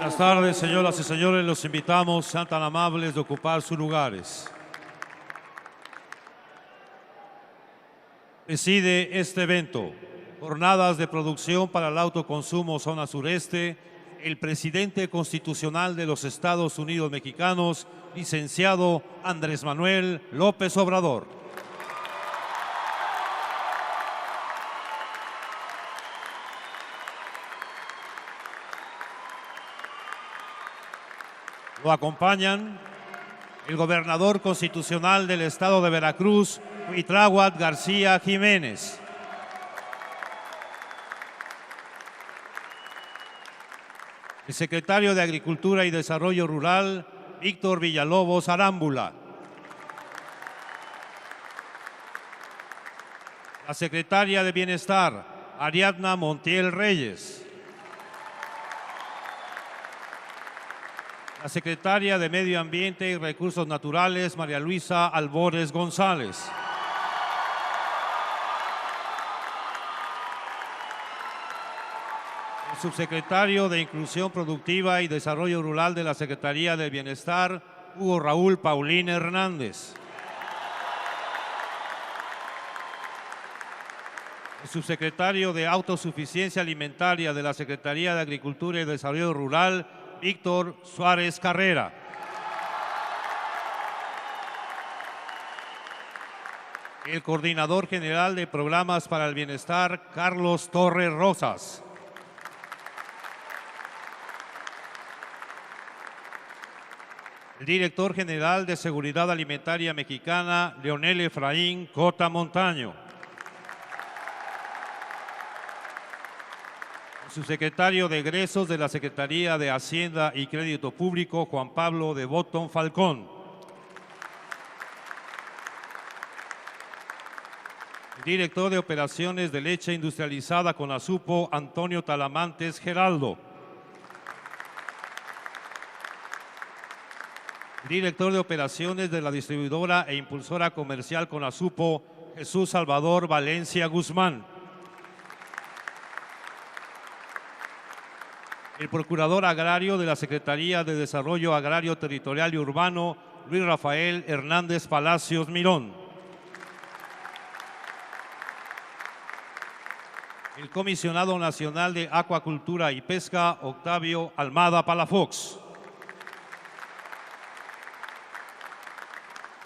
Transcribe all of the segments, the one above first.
Buenas tardes, señoras y señores. Los invitamos, sean tan amables de ocupar sus lugares. Preside este evento, Jornadas de Producción para el Autoconsumo Zona Sureste, el presidente constitucional de los Estados Unidos Mexicanos, licenciado Andrés Manuel López Obrador. Lo acompañan el gobernador constitucional del estado de Veracruz, Cuitláhuac García Jiménez. El secretario de Agricultura y Desarrollo Rural, Víctor Villalobos Arámbula. La secretaria de Bienestar, Ariadna Montiel Reyes. La secretaria de Medio Ambiente y Recursos Naturales, María Luisa Albores González. El subsecretario de Inclusión Productiva y Desarrollo Rural de la Secretaría del Bienestar, Hugo Raúl Paulín Hernández. El subsecretario de Autosuficiencia Alimentaria de la Secretaría de Agricultura y Desarrollo Rural, Víctor Suárez Carrera. El coordinador general de Programas para el Bienestar, Carlos Torres Rosas. El director general de Seguridad Alimentaria Mexicana, Leonel Efraín Cota Montaño. Subsecretario de Egresos de la Secretaría de Hacienda y Crédito Público, Juan Pablo de Botton Falcón. El director de Operaciones de Leche Industrializada Conasupo, Antonio Talamantes Geraldo. El director de Operaciones de la Distribuidora e Impulsora Comercial Conasupo, Jesús Salvador Valencia Guzmán. El Procurador Agrario de la Secretaría de Desarrollo Agrario Territorial y Urbano, Luis Rafael Hernández Palacios Mirón. El Comisionado Nacional de Acuacultura y Pesca, Octavio Almada Palafox.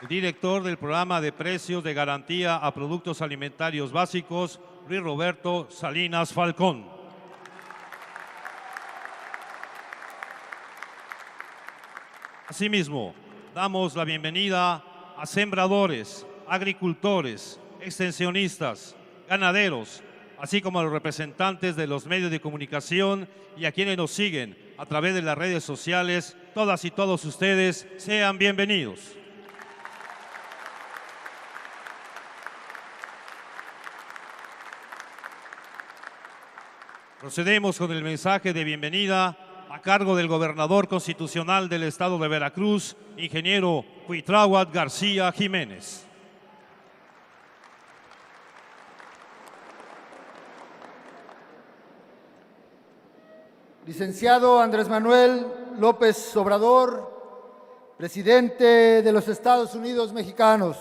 El director del Programa de Precios de Garantía a Productos Alimentarios Básicos, Luis Roberto Salinas Falcón. Asimismo, damos la bienvenida a sembradores, agricultores, extensionistas, ganaderos, así como a los representantes de los medios de comunicación y a quienes nos siguen a través de las redes sociales. Todas y todos ustedes sean bienvenidos. Procedemos con el mensaje de bienvenida a cargo del gobernador constitucional del estado de Veracruz, ingeniero Cuitláhuac García Jiménez. Licenciado Andrés Manuel López Obrador, presidente de los Estados Unidos Mexicanos,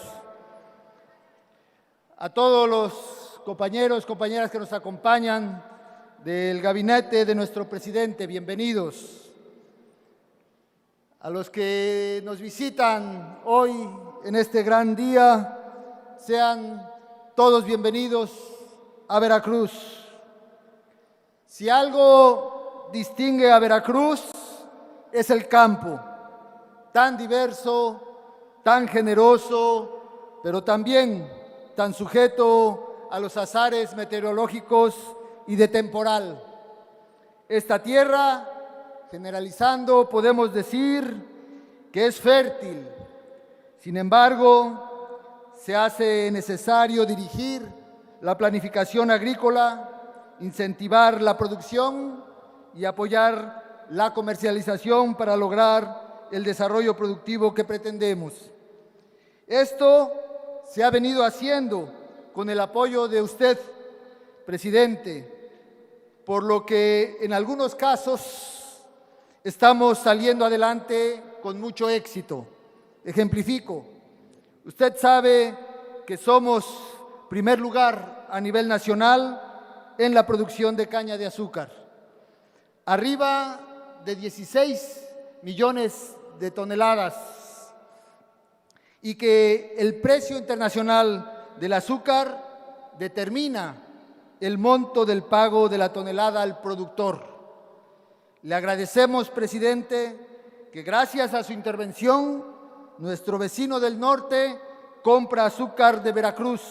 a todos los compañeros, compañeras que nos acompañan del gabinete de nuestro presidente, bienvenidos. A los que nos visitan hoy en este gran día, sean todos bienvenidos a Veracruz. Si algo distingue a Veracruz es el campo, tan diverso, tan generoso, pero también tan sujeto a los azares meteorológicos y de temporal. Esta tierra, generalizando, podemos decir que es fértil. Sin embargo, se hace necesario dirigir la planificación agrícola, incentivar la producción y apoyar la comercialización para lograr el desarrollo productivo que pretendemos. Esto se ha venido haciendo con el apoyo de usted, presidente, por lo que en algunos casos estamos saliendo adelante con mucho éxito. Ejemplifico. Usted sabe que somos primer lugar a nivel nacional en la producción de caña de azúcar. Arriba de 16 millones de toneladas, y que el precio internacional del azúcar determina el monto del pago de la tonelada al productor. Le agradecemos, presidente, que gracias a su intervención, nuestro vecino del norte compra azúcar de Veracruz.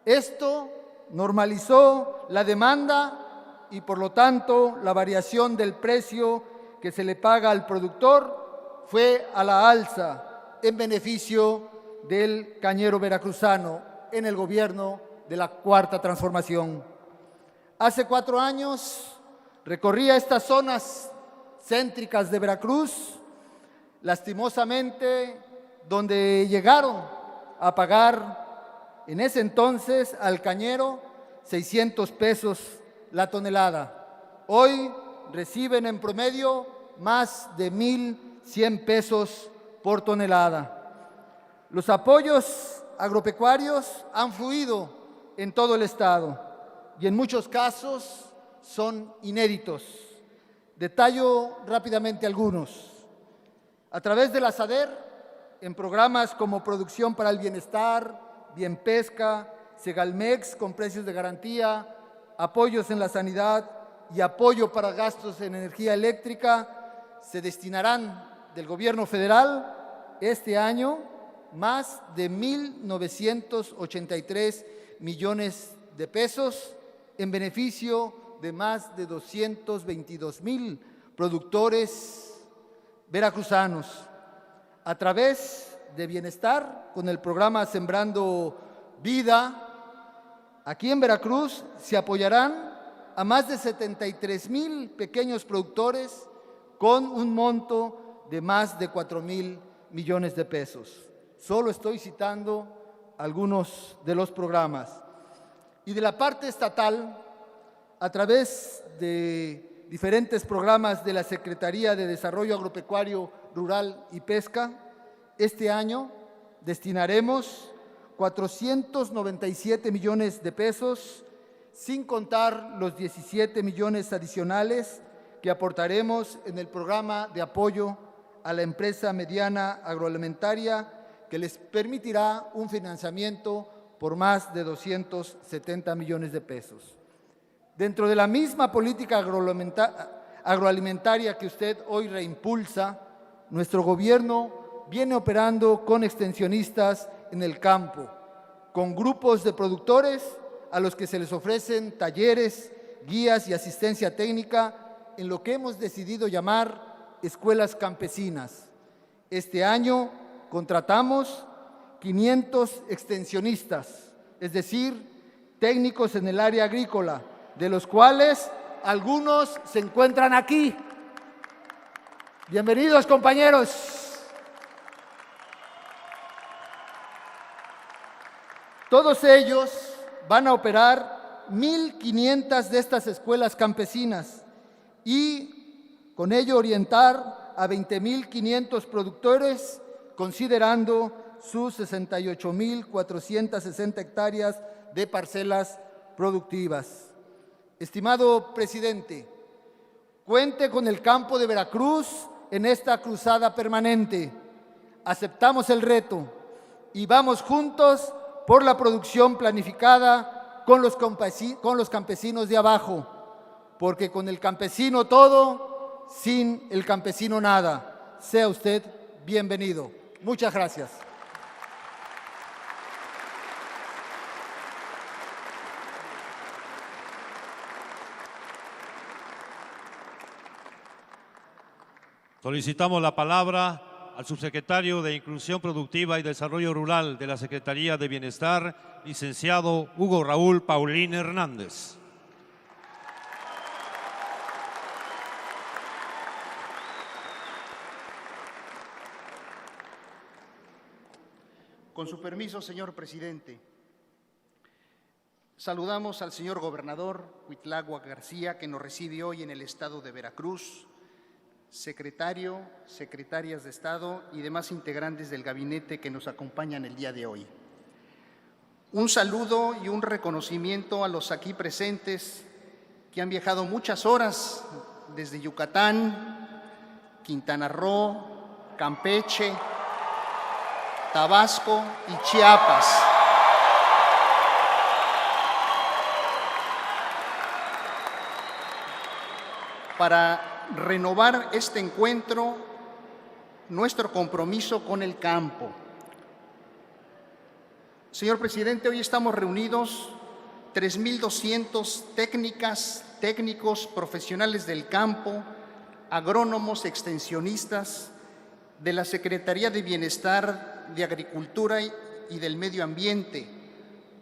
Esto normalizó la demanda y, por lo tanto, la variación del precio que se le paga al productor fue a la alza en beneficio del cañero veracruzano en el gobierno de la Cuarta Transformación. Hace 4 años recorría estas zonas céntricas de Veracruz, lastimosamente, donde llegaron a pagar en ese entonces al cañero 600 pesos la tonelada. Hoy reciben en promedio más de 1,100 pesos por tonelada. Los apoyos agropecuarios han fluido en todo el estado y en muchos casos son inéditos. Detallo rápidamente algunos. A través de la SADER, en programas como Producción para el Bienestar, Bienpesca, Segalmex con precios de garantía, apoyos en la sanidad y apoyo para gastos en energía eléctrica, se destinarán del gobierno federal este año más de 1,983 millones de pesos en beneficio de más de 222,000 productores veracruzanos. A través de Bienestar, con el programa Sembrando Vida, aquí en Veracruz se apoyarán a más de 73,000 pequeños productores con un monto de más de 4,000 millones de pesos. Solo estoy citando algunos de los programas. Y de la parte estatal, a través de diferentes programas de la Secretaría de Desarrollo Agropecuario, Rural y Pesca, este año destinaremos 497 millones de pesos, sin contar los 17 millones adicionales que aportaremos en el programa de apoyo a la empresa mediana agroalimentaria, que les permitirá un financiamiento por más de 270 millones de pesos. Dentro de la misma política agroalimentaria que usted hoy reimpulsa, nuestro gobierno viene operando con extensionistas en el campo, con grupos de productores a los que se les ofrecen talleres, guías y asistencia técnica en lo que hemos decidido llamar escuelas campesinas. Este año contratamos 500 extensionistas, es decir, técnicos en el área agrícola, de los cuales algunos se encuentran aquí. Bienvenidos, compañeros. Todos ellos van a operar 1,500 de estas escuelas campesinas y con ello orientar a 20,500 productores, considerando sus 68,460 hectáreas de parcelas productivas. Estimado presidente, cuente con el campo de Veracruz en esta cruzada permanente. Aceptamos el reto y vamos juntos por la producción planificada con los campesinos de abajo, porque con el campesino todo, sin el campesino nada. Sea usted bienvenido. Muchas gracias. Solicitamos la palabra al subsecretario de Inclusión Productiva y Desarrollo Rural de la Secretaría de Bienestar, licenciado Hugo Raúl Paulín Hernández. Con su permiso, señor presidente, saludamos al señor gobernador Cuitlagua García, que nos recibe hoy en el estado de Veracruz. secretario, secretarias de Estado y demás integrantes del gabinete que nos acompañan el día de hoy. Un saludo y un reconocimiento a los aquí presentes que han viajado muchas horas desde Yucatán, Quintana Roo, Campeche, Tabasco y Chiapas. Para renovar este encuentro, nuestro compromiso con el campo. Señor presidente, hoy estamos reunidos 3,200 técnicos, profesionales del campo, agrónomos, extensionistas de la Secretaría de Bienestar, de Agricultura y del Medio Ambiente,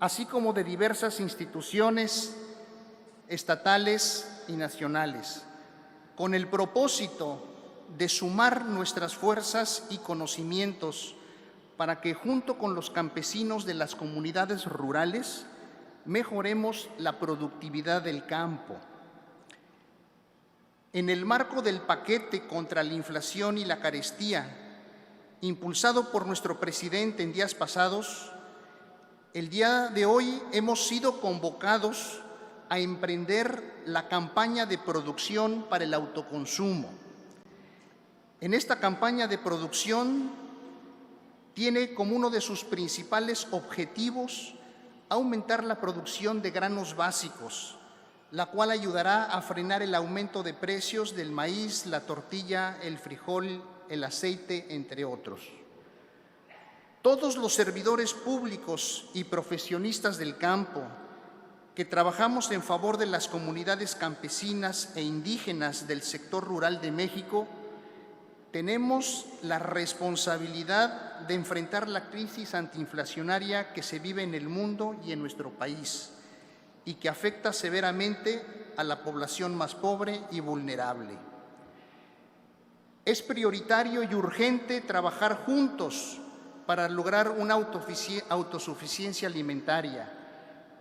así como de diversas instituciones estatales y nacionales, con el propósito de sumar nuestras fuerzas y conocimientos para que junto con los campesinos de las comunidades rurales mejoremos la productividad del campo. En el marco del paquete contra la inflación y la carestía, impulsado por nuestro presidente en días pasados, el día de hoy hemos sido convocados a emprender la campaña de producción para el autoconsumo. En esta campaña de producción tiene como uno de sus principales objetivos aumentar la producción de granos básicos, la cual ayudará a frenar el aumento de precios del maíz, la tortilla, el frijol, el aceite, entre otros. Todos los servidores públicos y profesionistas del campo que trabajamos en favor de las comunidades campesinas e indígenas del sector rural de México, tenemos la responsabilidad de enfrentar la crisis antiinflacionaria que se vive en el mundo y en nuestro país y que afecta severamente a la población más pobre y vulnerable. Es prioritario y urgente trabajar juntos para lograr una autosuficiencia alimentaria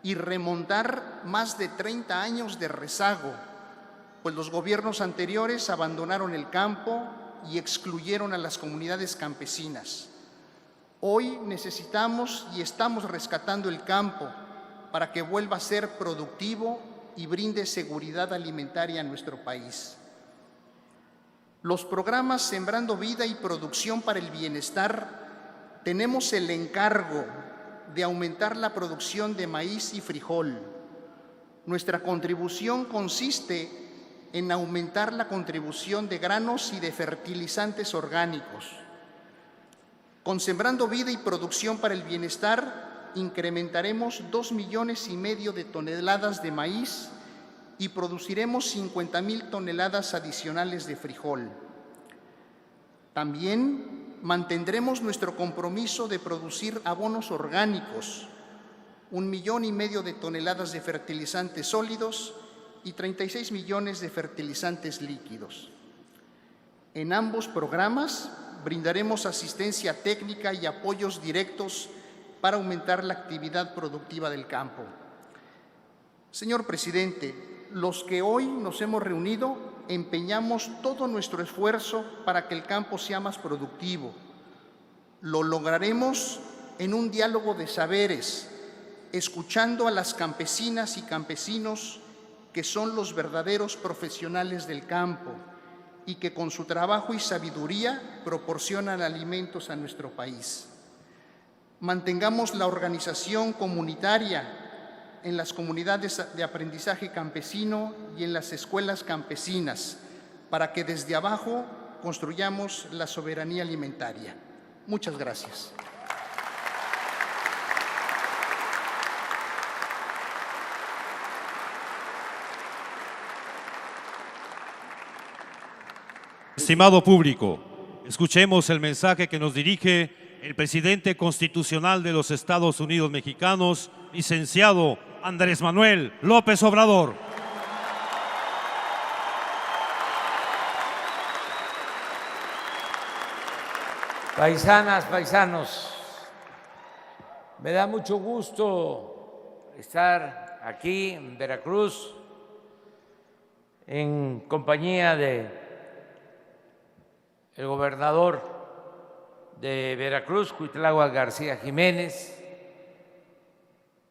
y remontar más de 30 años de rezago, pues los gobiernos anteriores abandonaron el campo y excluyeron a las comunidades campesinas. Hoy necesitamos y estamos rescatando el campo para que vuelva a ser productivo y brinde seguridad alimentaria a nuestro país. Los programas Sembrando Vida y Producción para el Bienestar tenemos el encargo de aumentar la producción de maíz y frijol. Nuestra contribución consiste en aumentar la contribución de granos y de fertilizantes orgánicos. Con Sembrando Vida y Producción para el Bienestar incrementaremos 2,5 millones de toneladas de maíz y produciremos 50,000 toneladas adicionales de frijol. También mantendremos nuestro compromiso de producir abonos orgánicos, 1,5 millones de toneladas de fertilizantes sólidos y 36 millones de fertilizantes líquidos. En ambos programas brindaremos asistencia técnica y apoyos directos para aumentar la actividad productiva del campo. Señor presidente, los que hoy nos hemos reunido empeñamos todo nuestro esfuerzo para que el campo sea más productivo. Lo lograremos en un diálogo de saberes, escuchando a las campesinas y campesinos que son los verdaderos profesionales del campo y que con su trabajo y sabiduría proporcionan alimentos a nuestro país. Mantengamos la organización comunitaria en las comunidades de aprendizaje campesino y en las escuelas campesinas para que desde abajo construyamos la soberanía alimentaria. Muchas gracias. Estimado público, escuchemos el mensaje que nos dirige el presidente constitucional de los Estados Unidos mexicanos, licenciado Andrés Manuel López Obrador. Paisanas, paisanos, me da mucho gusto estar aquí en Veracruz en compañía de el gobernador de Veracruz, Cuitláhuac García Jiménez,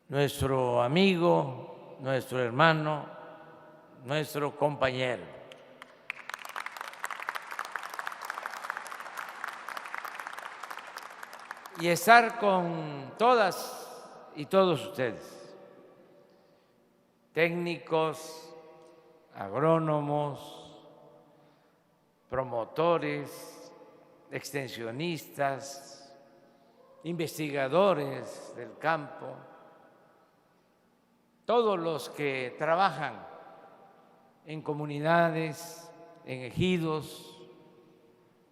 nuestro amigo, nuestro hermano, nuestro compañero. Y estar con todas y todos ustedes, técnicos, agrónomos, promotores, extensionistas, investigadores del campo, todos los que trabajan en comunidades, en ejidos,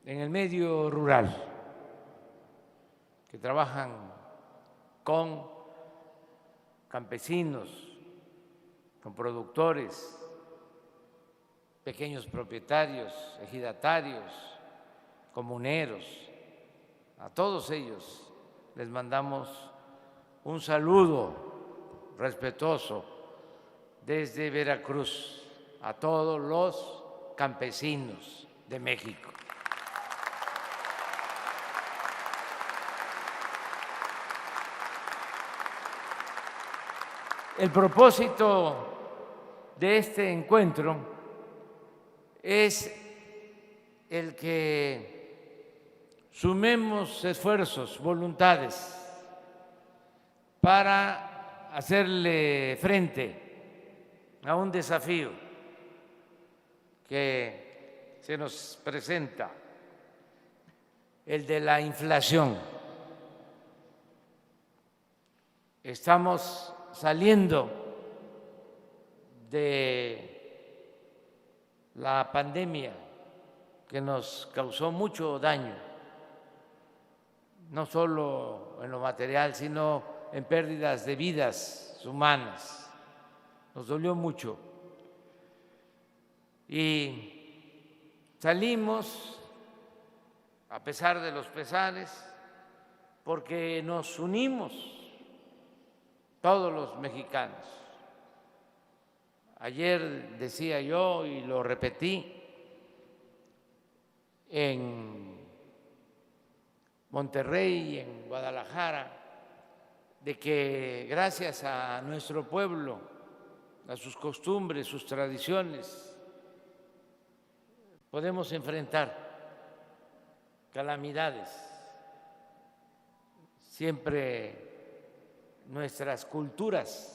en el medio rural, que trabajan con campesinos, con productores, pequeños propietarios, ejidatarios, comuneros. A todos ellos les mandamos un saludo respetuoso desde Veracruz a todos los campesinos de México. El propósito de este encuentro es el que sumemos esfuerzos, voluntades, para hacerle frente a un desafío que se nos presenta, el de la inflación. Estamos saliendo de la pandemia que nos causó mucho daño, no solo en lo material, sino en pérdidas de vidas humanas. Nos dolió mucho. Y salimos, a pesar de los pesares, porque nos unimos todos los mexicanos. Ayer decía yo y lo repetí en Monterrey y en Guadalajara, de que gracias a nuestro pueblo, a sus costumbres, sus tradiciones, podemos enfrentar calamidades. Siempre nuestras culturas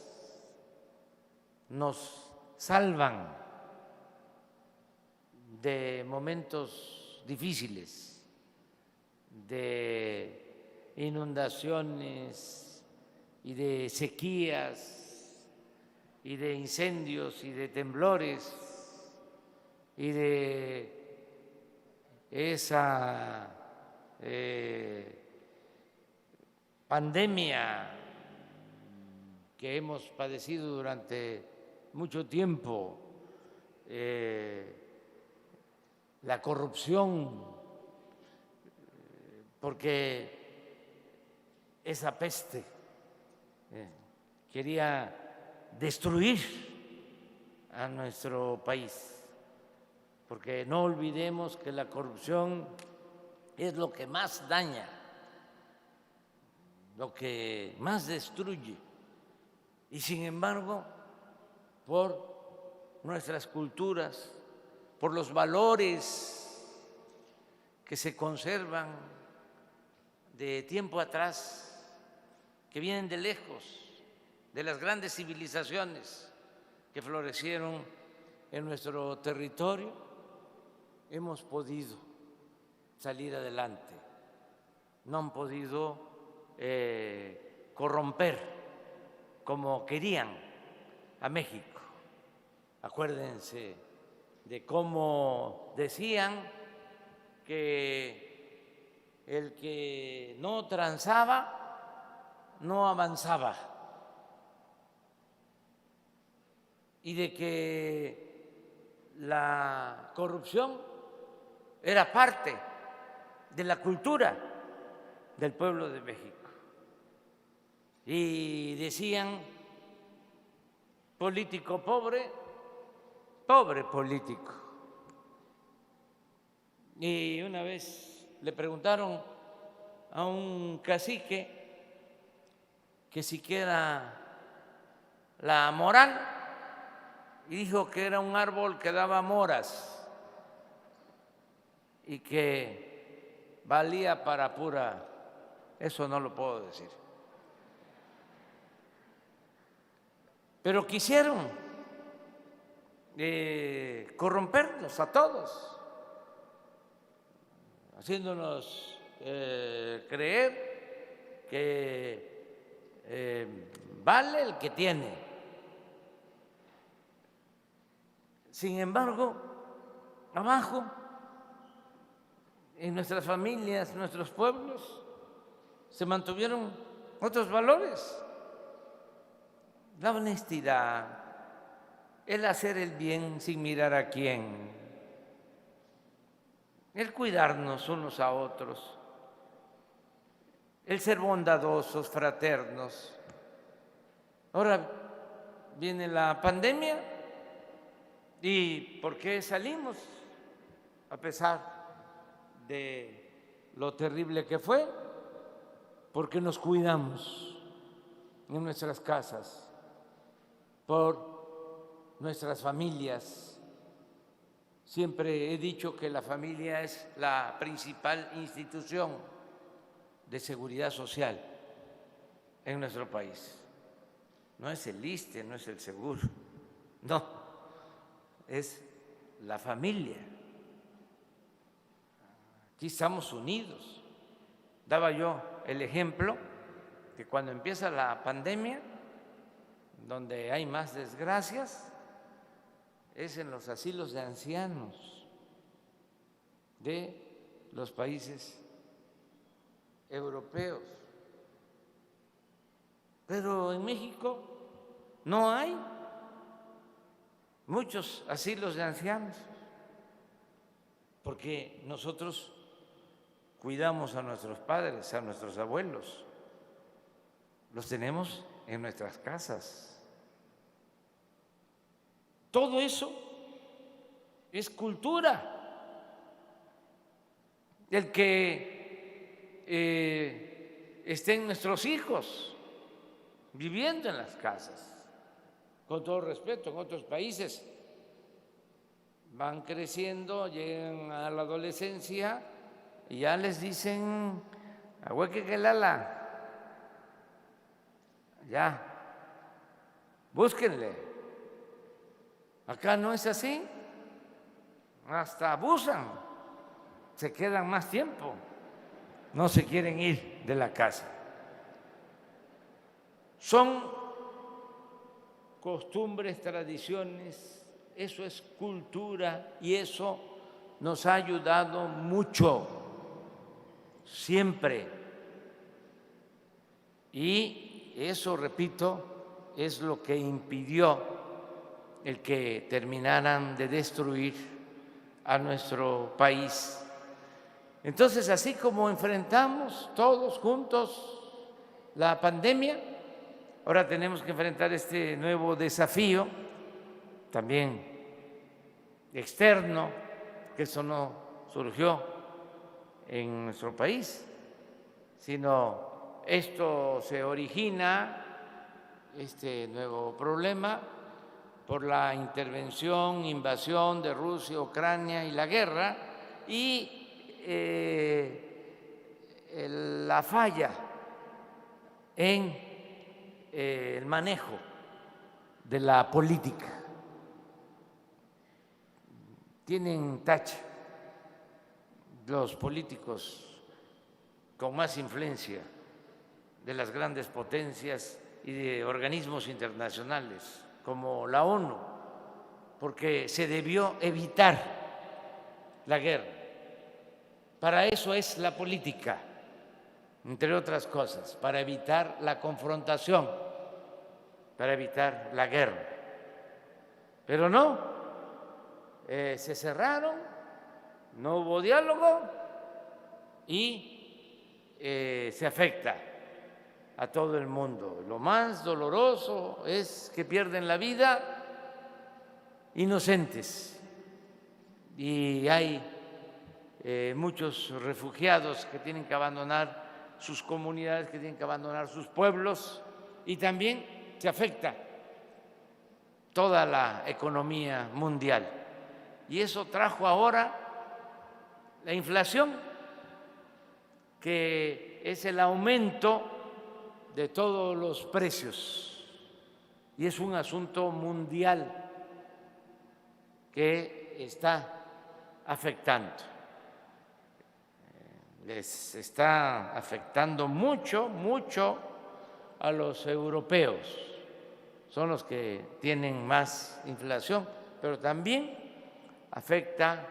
nos salvan de momentos difíciles, de inundaciones y de sequías y de incendios y de temblores y de esa pandemia que hemos padecido durante mucho tiempo, la corrupción, porque esa peste quería destruir a nuestro país, porque no olvidemos que la corrupción es lo que más daña, lo que más destruye. Y sin embargo, por nuestras culturas, por los valores que se conservan de tiempo atrás, que vienen de lejos, de las grandes civilizaciones que florecieron en nuestro territorio, hemos podido salir adelante, no han podido corromper como querían a México. Acuérdense de cómo decían que el que no transaba no avanzaba y de que la corrupción era parte de la cultura del pueblo de México. Y decían, político pobre, pobre político. Y una vez le preguntaron a un cacique que siquiera la moral, y dijo que era un árbol que daba moras y que valía para pura. Eso no lo puedo decir. Pero quisieron corrompernos a todos, haciéndonos creer que vale el que tiene. Sin embargo, abajo, en nuestras familias, nuestros pueblos, se mantuvieron otros valores: la honestidad, el hacer el bien sin mirar a quién, el cuidarnos unos a otros, el ser bondadosos, fraternos. Ahora viene la pandemia, ¿y por qué salimos a pesar de lo terrible que fue? Porque nos cuidamos en nuestras casas, por nuestras familias. Siempre he dicho que la familia es la principal institución de seguridad social en nuestro país. No es el ISSSTE, no es el Seguro, no, es la familia. Aquí estamos unidos. Daba yo el ejemplo que cuando empieza la pandemia, donde hay más desgracias, es en los asilos de ancianos de los países europeos. Pero en México no hay muchos asilos de ancianos, porque nosotros cuidamos a nuestros padres, a nuestros abuelos, los tenemos en nuestras casas. Todo eso es cultura. El que estén nuestros hijos viviendo en las casas, con todo respeto, en otros países van creciendo, llegan a la adolescencia y ya les dicen, ahueque que lala, ya, búsquenle. Acá no es así, hasta abusan, se quedan más tiempo, no se quieren ir de la casa. Son costumbres, tradiciones, eso es cultura y eso nos ha ayudado mucho, siempre. Y eso, repito, es lo que impidió el que terminaran de destruir a nuestro país. Entonces, así como enfrentamos todos juntos la pandemia, ahora tenemos que enfrentar este nuevo desafío, también externo, que eso no surgió en nuestro país, sino esto se origina, este nuevo problema, por la intervención, invasión de Rusia, Ucrania y la guerra, y la falla en el manejo de la política. Tienen tache los políticos con más influencia de las grandes potencias y de organismos internacionales como la ONU, porque se debió evitar la guerra. Para eso es la política, entre otras cosas, para evitar la confrontación, para evitar la guerra. Pero no, se cerraron, no hubo diálogo y se afecta a todo el mundo. Lo más doloroso es que pierden la vida inocentes y hay muchos refugiados que tienen que abandonar sus comunidades, que tienen que abandonar sus pueblos, y también se afecta toda la economía mundial. Y eso trajo ahora la inflación, que es el aumento de todos los precios, y es un asunto mundial que está afectando. Les está afectando mucho, mucho a los europeos. Son los que tienen más inflación, pero también afecta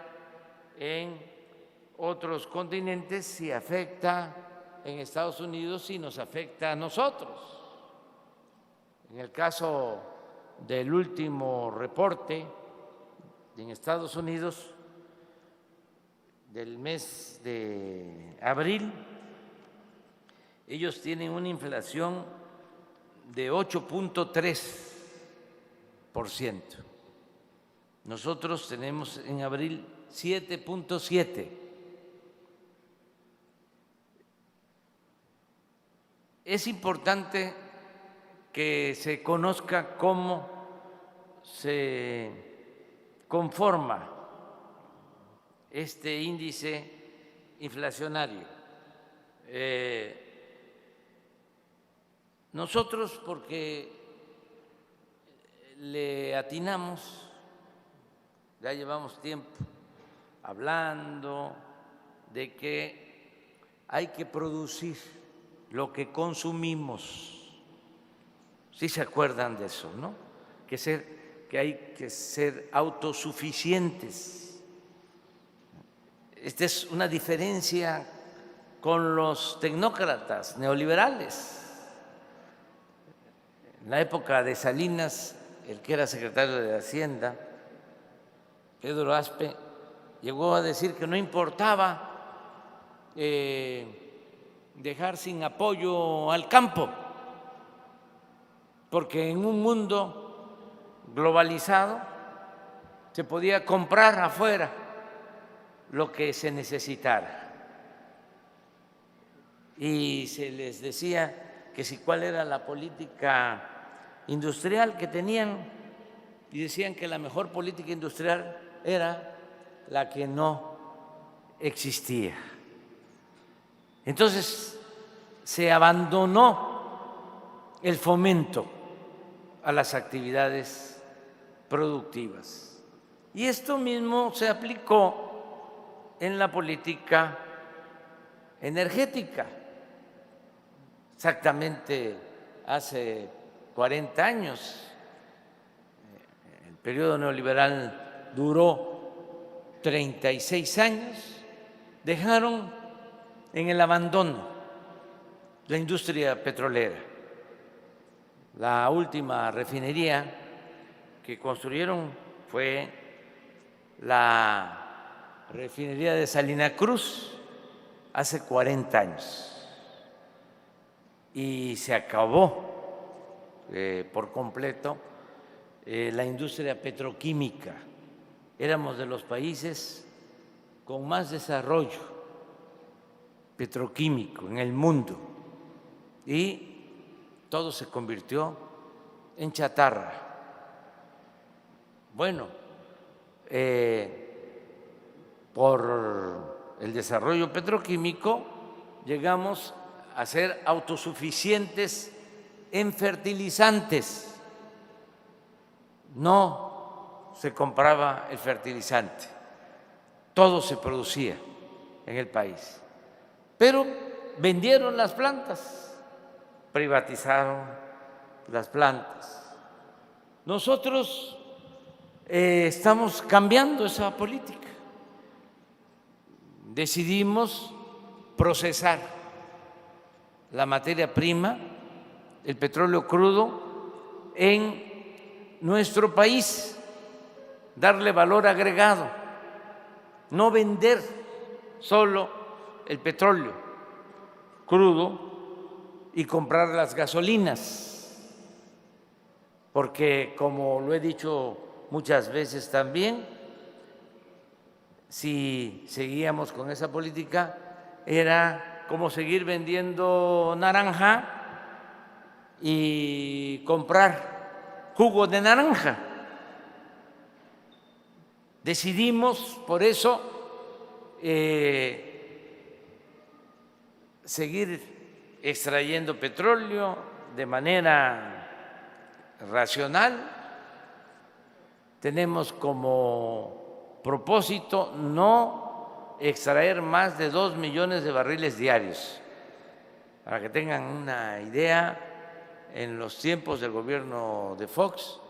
en otros continentes y afecta en Estados Unidos y nos afecta a nosotros. En el caso del último reporte en Estados Unidos del mes de abril, ellos tienen una inflación de 8.3%. Nosotros tenemos en abril 7.7%. Es importante que se conozca cómo se conforma este índice inflacionario. Nosotros, porque le atinamos, ya llevamos tiempo hablando de que hay que producir lo que consumimos. ¿Sí se acuerdan de eso, no? Que hay que ser autosuficientes. Esta es una diferencia con los tecnócratas neoliberales. En la época de Salinas, el que era secretario de Hacienda, Pedro Aspe, llegó a decir que no importaba dejar sin apoyo al campo, porque en un mundo globalizado se podía comprar afuera lo que se necesitara. Y se les decía que si cuál era la política industrial que tenían, y decían que la mejor política industrial era la que no existía. Entonces se abandonó el fomento a las actividades productivas. Y esto mismo se aplicó en la política energética. Exactamente hace 40 años, el periodo neoliberal duró 36 años, dejaron en el abandono la industria petrolera. La última refinería que construyeron fue la refinería de Salina Cruz hace 40 años y se acabó por completo la industria petroquímica. Éramos de los países con más desarrollo petroquímico en el mundo y todo se convirtió en chatarra. Bueno, por el desarrollo petroquímico llegamos a ser autosuficientes en fertilizantes. No se compraba el fertilizante, todo se producía en el país. Pero vendieron las plantas, privatizaron las plantas. Nosotros estamos cambiando esa política. Decidimos procesar la materia prima, el petróleo crudo, en nuestro país, darle valor agregado, no vender solo el petróleo crudo y comprar las gasolinas, porque como lo he dicho muchas veces también, si seguíamos con esa política, era como seguir vendiendo naranja y comprar jugo de naranja. Decidimos, por eso, seguir extrayendo petróleo de manera racional. Tenemos como propósito no extraer más de 2 millones de barriles diarios. Para que tengan una idea, en los tiempos del gobierno de Fox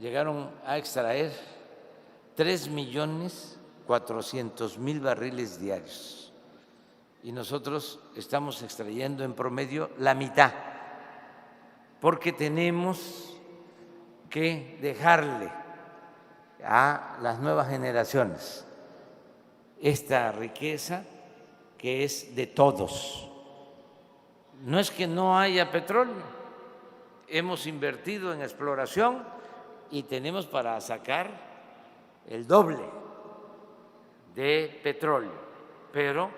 llegaron a extraer 3.400.000 barriles diarios. Y nosotros estamos extrayendo en promedio la mitad, porque tenemos que dejarle a las nuevas generaciones esta riqueza que es de todos. No es que no haya petróleo, hemos invertido en exploración y tenemos para sacar el doble de petróleo, pero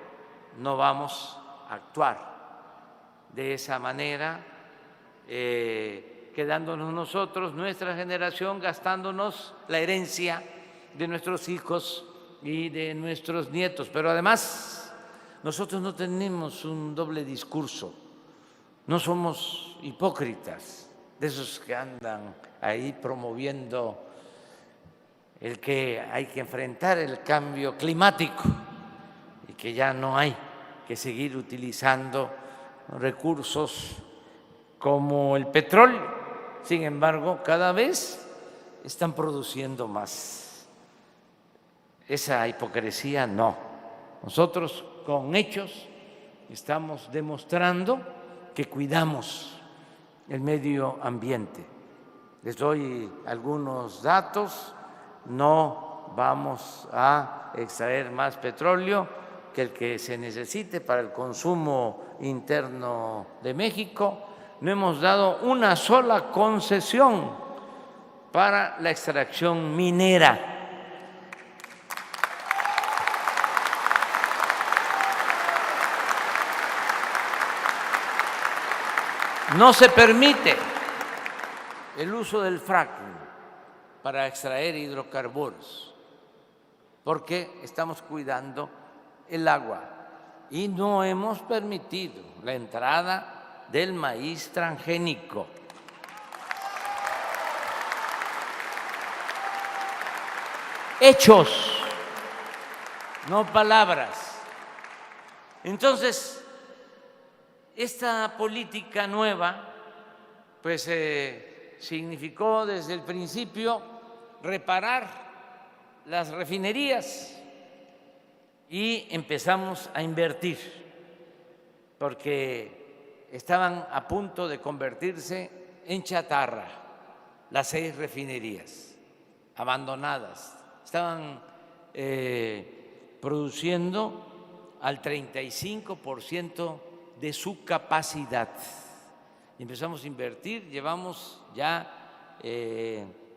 no vamos a actuar de esa manera, quedándonos nosotros, nuestra generación, gastándonos la herencia de nuestros hijos y de nuestros nietos. Pero además, nosotros no tenemos un doble discurso, no somos hipócritas, de esos que andan ahí promoviendo el que hay que enfrentar el cambio climático y que ya no hay que seguir utilizando recursos como el petróleo. Sin embargo, cada vez están produciendo más. Esa hipocresía no. Nosotros con hechos estamos demostrando que cuidamos el medio ambiente. Les doy algunos datos. No vamos a extraer más petróleo que el que se necesite para el consumo interno de México. No hemos dado una sola concesión para la extracción minera. No se permite el uso del fracking para extraer hidrocarburos, porque estamos cuidando el agua y no hemos permitido la entrada del maíz transgénico. Hechos, no palabras. Entonces, esta política nueva, pues significó desde el principio reparar las refinerías y empezamos a invertir, porque estaban a punto de convertirse en chatarra las 6 refinerías abandonadas. Estaban produciendo al 35% de su capacidad. Empezamos a invertir, llevamos ya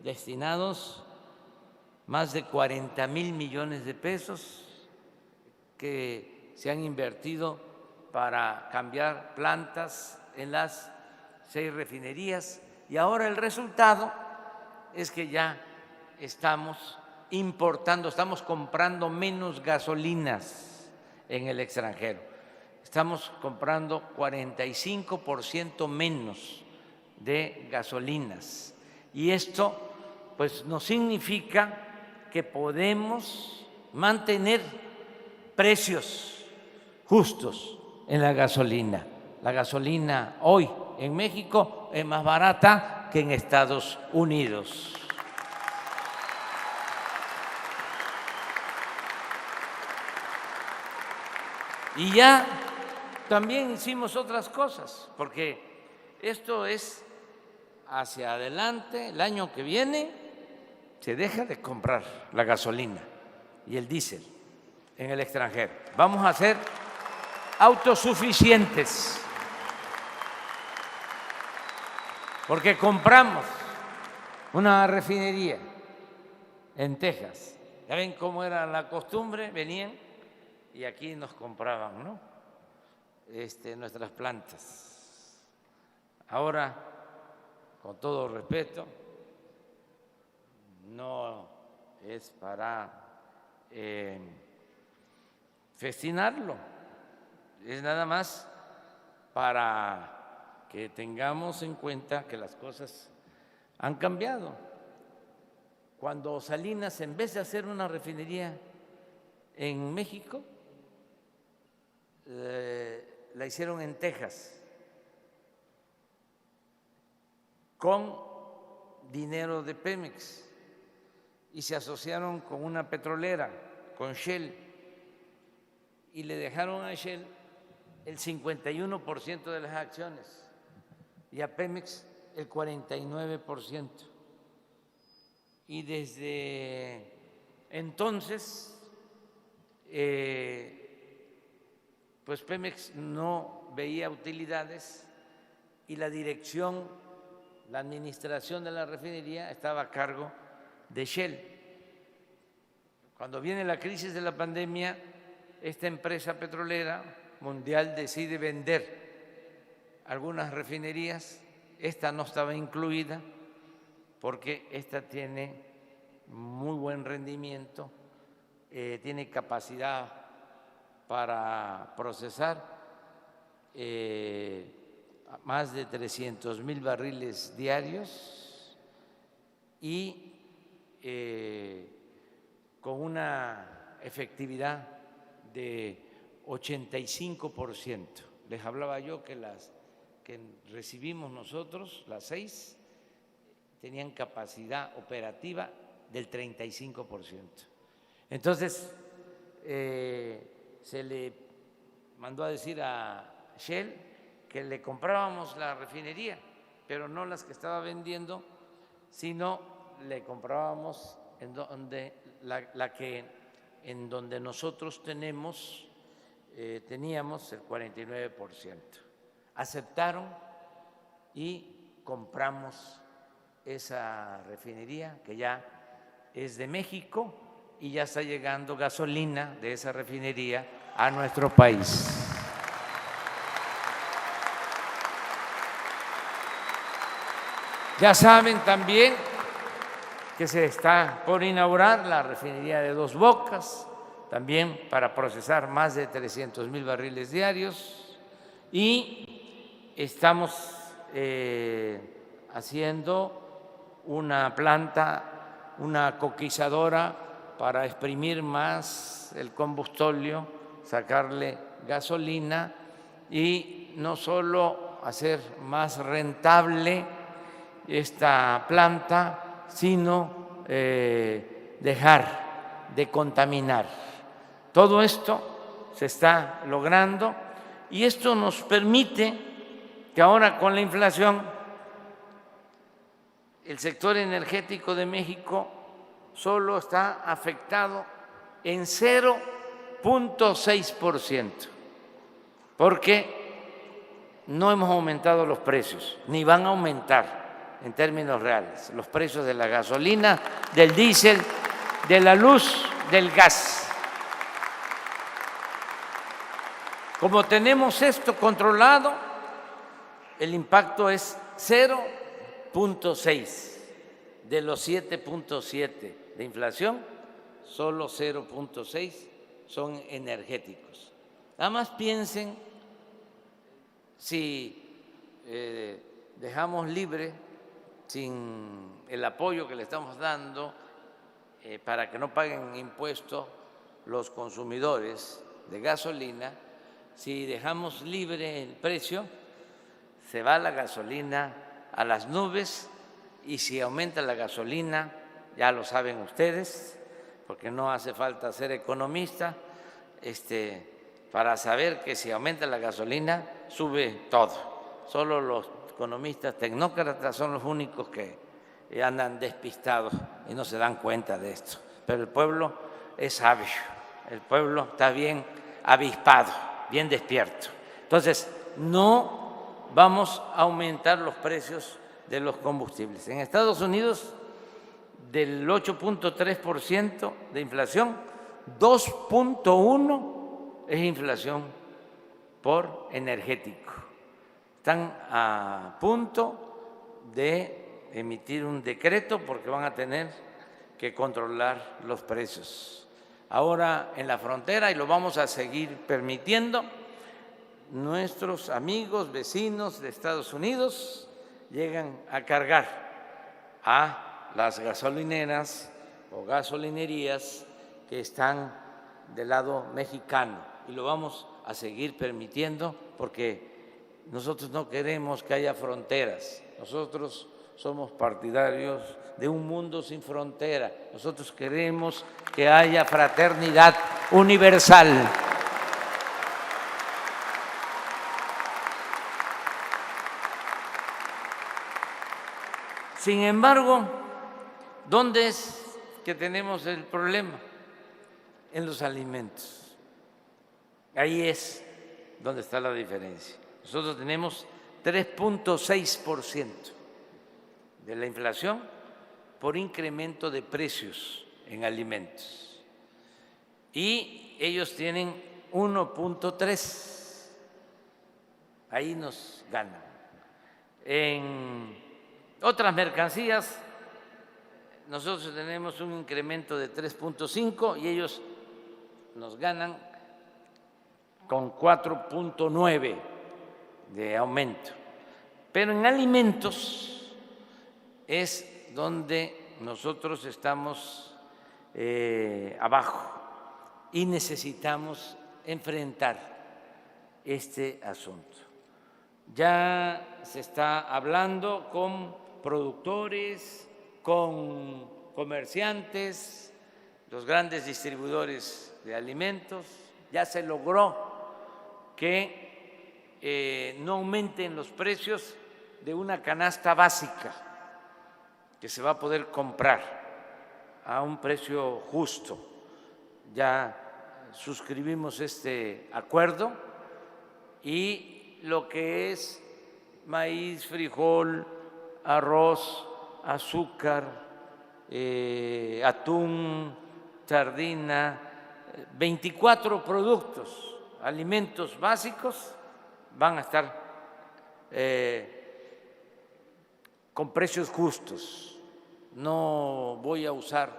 destinados más de 40,000 millones de pesos que se han invertido para cambiar plantas en las 6 refinerías, y ahora el resultado es que ya estamos importando, estamos comprando menos gasolinas en el extranjero. Estamos comprando 45% menos de gasolinas, y esto pues nos significa que podemos mantener precios justos en la gasolina. La gasolina hoy en México es más barata que en Estados Unidos. Y ya también hicimos otras cosas, porque esto es hacia adelante. El año que viene se deja de comprar la gasolina y el diésel en el extranjero. Vamos a ser autosuficientes, porque compramos una refinería en Texas Ya ven cómo era la costumbre, venían y aquí nos compraban, ¿no? Nuestras plantas. Ahora, con todo respeto, no es para festinarlo, es nada más para que tengamos en cuenta que las cosas han cambiado. Cuando Salinas, en vez de hacer una refinería en México, la hicieron en Texas, con dinero de Pemex, y se asociaron con una petrolera, con Shell, y le dejaron a Shell el 51% de las acciones y a Pemex el 49%. Y desde entonces, pues Pemex no veía utilidades y la dirección, la administración de la refinería estaba a cargo de Shell. Cuando viene la crisis de la pandemia, esta empresa petrolera mundial decide vender algunas refinerías. Esta no estaba incluida porque esta tiene muy buen rendimiento, tiene capacidad para procesar más de 300,000 barriles diarios y con una efectividad de 85%. Les hablaba yo que las que recibimos nosotros, las 6, tenían capacidad operativa del 35%. Entonces, se le mandó a decir a Shell que le comprábamos la refinería, pero no las que estaba vendiendo, sino le comprábamos en donde en donde nosotros teníamos el 49%. Aceptaron y compramos esa refinería, que ya es de México, y ya está llegando gasolina de esa refinería a nuestro país. Ya saben también que se está por inaugurar la refinería de Dos Bocas, también para procesar más de 300,000 barriles diarios, y estamos haciendo una planta, una coquizadora para exprimir más el combustóleo, sacarle gasolina y no solo hacer más rentable esta planta, sino dejar de contaminar. Todo esto se está logrando y esto nos permite que ahora, con la inflación, el sector energético de México solo está afectado en 0.6%, porque no hemos aumentado los precios, ni van a aumentar en términos reales los precios de la gasolina, del diésel, de la luz, del gas. Como tenemos esto controlado, el impacto es 0.6. De los 7.7 de inflación, solo 0.6 son energéticos. Nada más piensen si dejamos libre, sin el apoyo que le estamos dando para que no paguen impuestos los consumidores de gasolina, si dejamos libre el precio, se va la gasolina a las nubes, y si aumenta la gasolina, ya lo saben ustedes, porque no hace falta ser economista para saber que si aumenta la gasolina, sube todo. Solo los economistas tecnócratas son los únicos que andan despistados y no se dan cuenta de esto. Pero el pueblo es sabio, el pueblo está bien avispado, bien despierto. Entonces, no vamos a aumentar los precios de los combustibles. En Estados Unidos del 8.3% de inflación, 2.1% es inflación por energético. Están a punto de emitir un decreto porque van a tener que controlar los precios. Ahora en la frontera, y lo vamos a seguir permitiendo, nuestros amigos, vecinos de Estados Unidos llegan a cargar a las gasolineras o gasolinerías que están del lado mexicano, y lo vamos a seguir permitiendo porque nosotros no queremos que haya fronteras. Nosotros somos partidarios de un mundo sin frontera. Nosotros queremos que haya fraternidad universal. Sin embargo, ¿dónde es que tenemos el problema? En los alimentos. Ahí es donde está la diferencia. Nosotros tenemos 3.6% de la inflación por incremento de precios en alimentos y ellos tienen 1.3%. Ahí nos ganan. En otras mercancías nosotros tenemos un incremento de 3.5% y ellos nos ganan con 4.9% de aumento. Pero en alimentos es donde nosotros estamos abajo y necesitamos enfrentar este asunto. Ya se está hablando con productores, con comerciantes, los grandes distribuidores de alimentos. Ya se logró que no aumenten los precios de una canasta básica que se va a poder comprar a un precio justo. Ya suscribimos este acuerdo y lo que es maíz, frijol, arroz, azúcar, atún, sardina, 24 productos, alimentos básicos, van a estar con precios justos. No voy a usar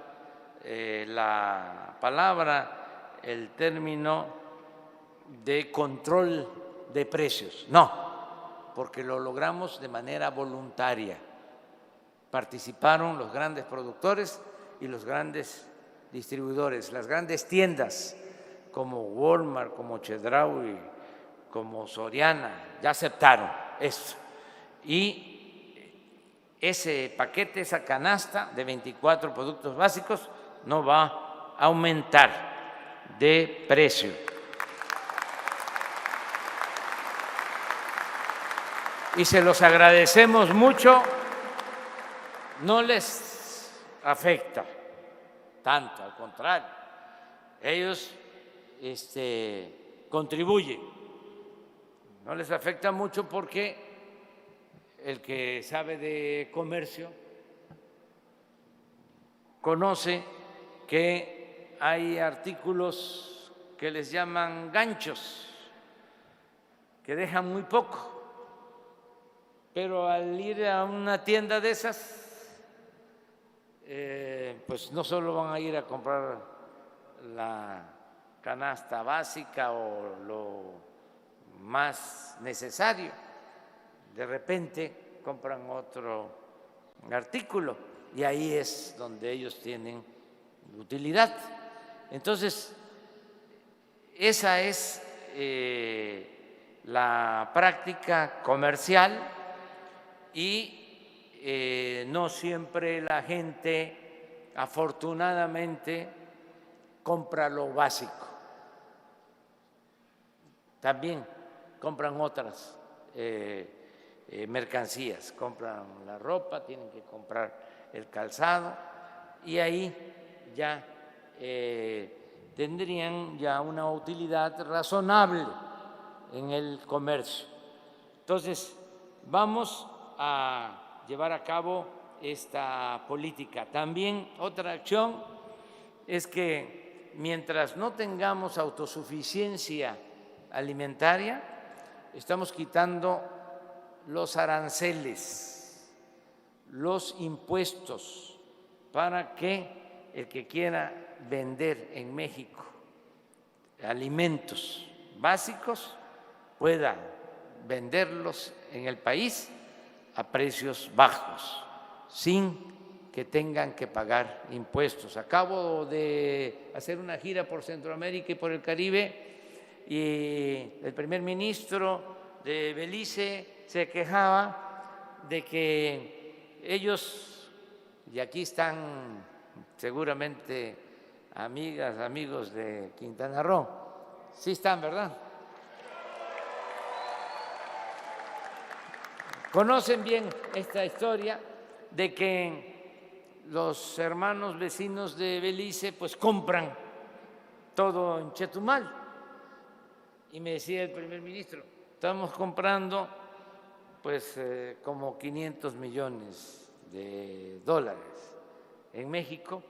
la palabra, el término de control de precios, no, porque lo logramos de manera voluntaria. Participaron los grandes productores y los grandes distribuidores, las grandes tiendas como Walmart, como Chedraui, como Soriana, ya aceptaron eso. Y ese paquete, esa canasta de 24 productos básicos no va a aumentar de precio. Y se los agradecemos mucho, no les afecta tanto, al contrario, ellos contribuyen, no les afecta mucho porque el que sabe de comercio conoce que hay artículos que les llaman ganchos, que dejan muy poco, pero al ir a una tienda de esas, pues no solo van a ir a comprar la canasta básica o lo más necesario, de repente compran otro artículo y ahí es donde ellos tienen utilidad. Entonces, esa es la práctica comercial y no siempre la gente, afortunadamente, compra lo básico. También compran otras mercancías, compran la ropa, tienen que comprar el calzado y ahí ya tendrían ya una utilidad razonable en el comercio. Entonces, vamos a llevar a cabo esta política. También otra acción es que mientras no tengamos autosuficiencia alimentaria, estamos quitando los aranceles, los impuestos, para que el que quiera vender en México alimentos básicos pueda venderlos en el país a precios bajos, sin que tengan que pagar impuestos. Acabo de hacer una gira por Centroamérica y por el Caribe y el primer ministro de Belice se quejaba de que ellos, y aquí están seguramente amigas, amigos de Quintana Roo, sí están, ¿verdad? Conocen bien esta historia de que los hermanos vecinos de Belice pues compran todo en Chetumal. Y me decía el primer ministro, estamos comprando pues como 500 millones de dólares en México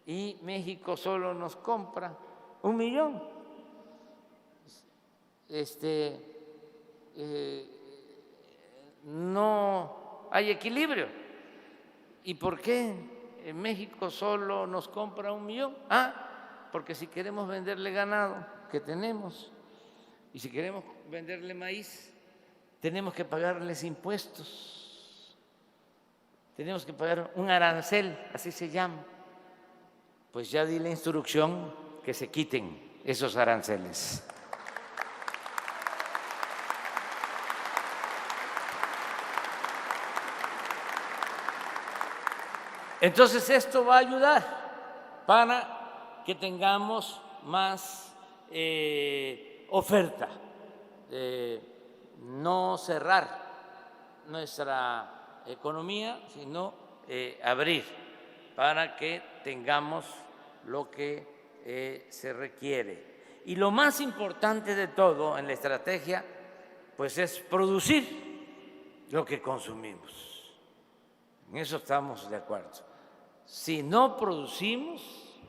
y México solo nos compra 1 millón. No hay equilibrio. ¿Y por qué en México solo nos compra 1 millón? Porque si queremos venderle ganado, que tenemos, y si queremos venderle maíz, tenemos que pagarles impuestos, tenemos que pagar un arancel, así se llama. Pues ya di la instrucción que se quiten esos aranceles. Entonces esto va a ayudar para que tengamos más oferta, no cerrar nuestra economía, sino abrir para que tengamos lo que se requiere. Y lo más importante de todo en la estrategia, pues es producir lo que consumimos. En eso estamos de acuerdo. Si no producimos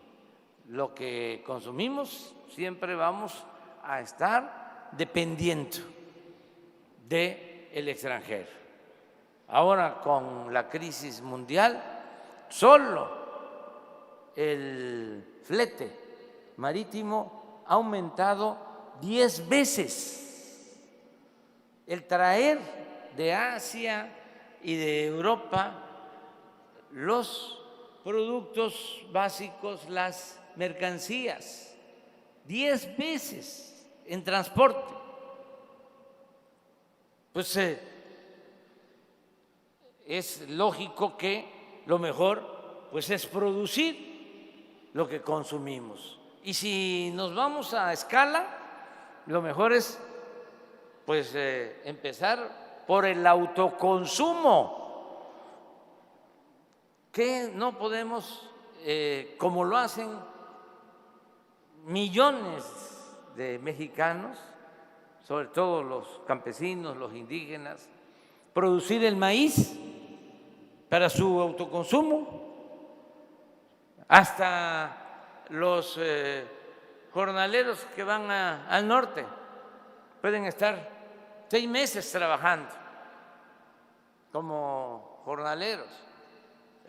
lo que consumimos, siempre vamos a estar dependiendo del extranjero. Ahora, con la crisis mundial, solo el flete marítimo ha aumentado 10 veces. El traer de Asia y de Europa los productos básicos, las mercancías, 10 veces en transporte. Pues es lógico que lo mejor pues es producir lo que consumimos. Y si nos vamos a escala, lo mejor es pues empezar por el autoconsumo. Que no podemos, como lo hacen millones de mexicanos, sobre todo los campesinos, los indígenas, producir el maíz para su autoconsumo. Hasta los jornaleros que van al norte pueden estar 6 meses trabajando como jornaleros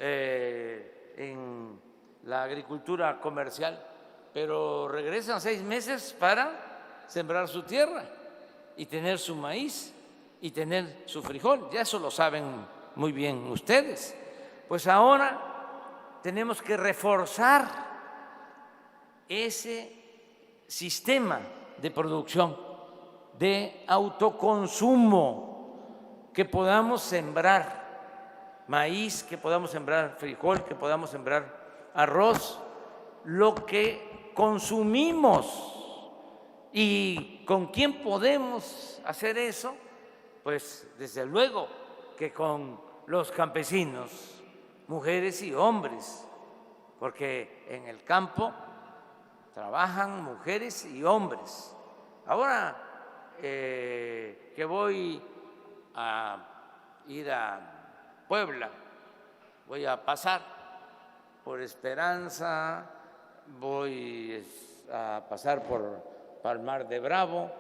en la agricultura comercial, pero regresan 6 meses para sembrar su tierra y tener su maíz y tener su frijol. Ya eso lo saben muy bien ustedes. Pues ahora tenemos que reforzar ese sistema de producción, de autoconsumo, que podamos sembrar maíz, que podamos sembrar frijol, que podamos sembrar arroz, lo que consumimos. ¿Y con quién podemos hacer eso? Pues desde luego que con los campesinos, mujeres y hombres, porque en el campo trabajan mujeres y hombres. Ahora que voy a ir a Puebla voy a pasar por Esperanza, voy a pasar por Palmar de Bravo,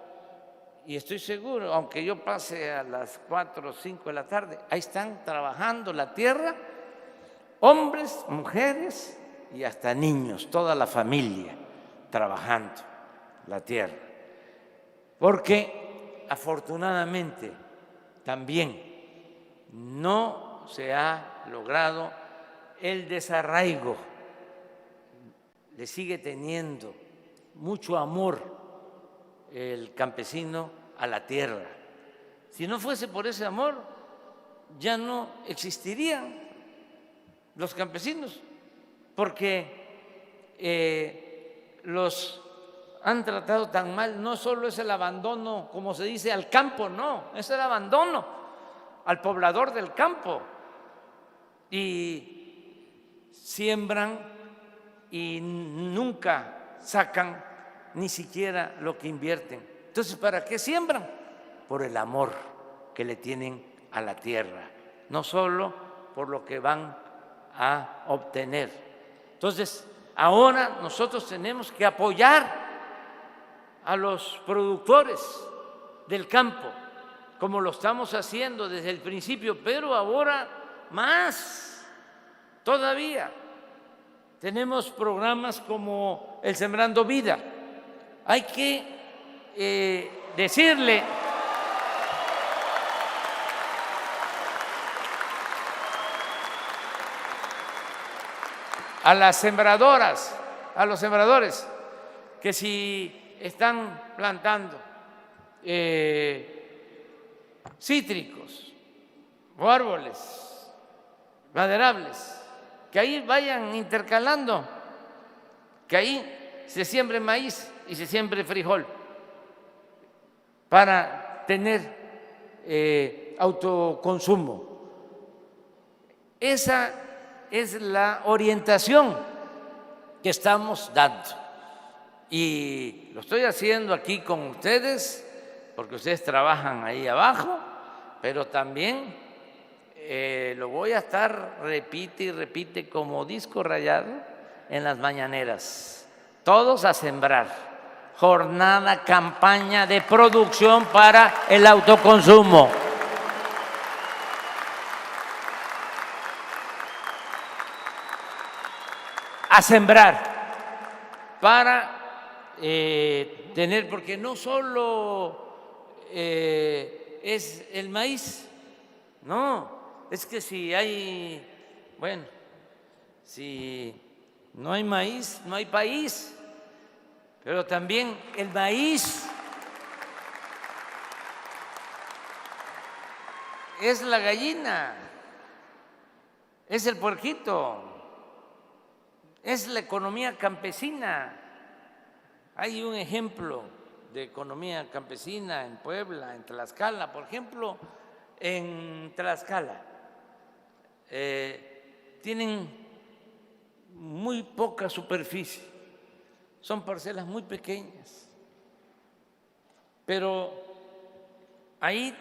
y estoy seguro, aunque yo pase a las 4 o 5 de la tarde, ahí están trabajando la tierra, hombres, mujeres y hasta niños, toda la familia trabajando la tierra. Porque afortunadamente también no se ha logrado el desarraigo, le sigue teniendo mucho amor el campesino a la tierra. Si no fuese por ese amor, ya no existirían los campesinos, porque los han tratado tan mal. No solo es el abandono, como se dice, al campo, no, es el abandono al poblador del campo. Y siembran y nunca sacan ni siquiera lo que invierten. Entonces, ¿para qué siembran? Por el amor que le tienen a la tierra, no solo por lo que van a obtener. Entonces, ahora nosotros tenemos que apoyar a los productores del campo, como lo estamos haciendo desde el principio, pero ahora más todavía. Tenemos programas como el Sembrando Vida. Hay que decirle a las sembradoras, a los sembradores, que si están plantando cítricos o árboles maderables, que ahí vayan intercalando, que ahí se siembre maíz y se siembre frijol para tener autoconsumo. Esa es la orientación que estamos dando, y lo estoy haciendo aquí con ustedes porque ustedes trabajan ahí abajo, pero también lo voy a estar repite y repite como disco rayado en las mañaneras. Todos a sembrar. Jornada, campaña de producción para el autoconsumo. A sembrar para tener, porque no solo es el maíz, no, es que si hay, bueno, si no hay maíz, no hay país. Pero también el maíz es la gallina, es el puerquito, es la economía campesina. Hay un ejemplo de economía campesina en Puebla, en Tlaxcala. Por ejemplo, en Tlaxcala tienen muy poca superficie. Son parcelas muy pequeñas, pero ahí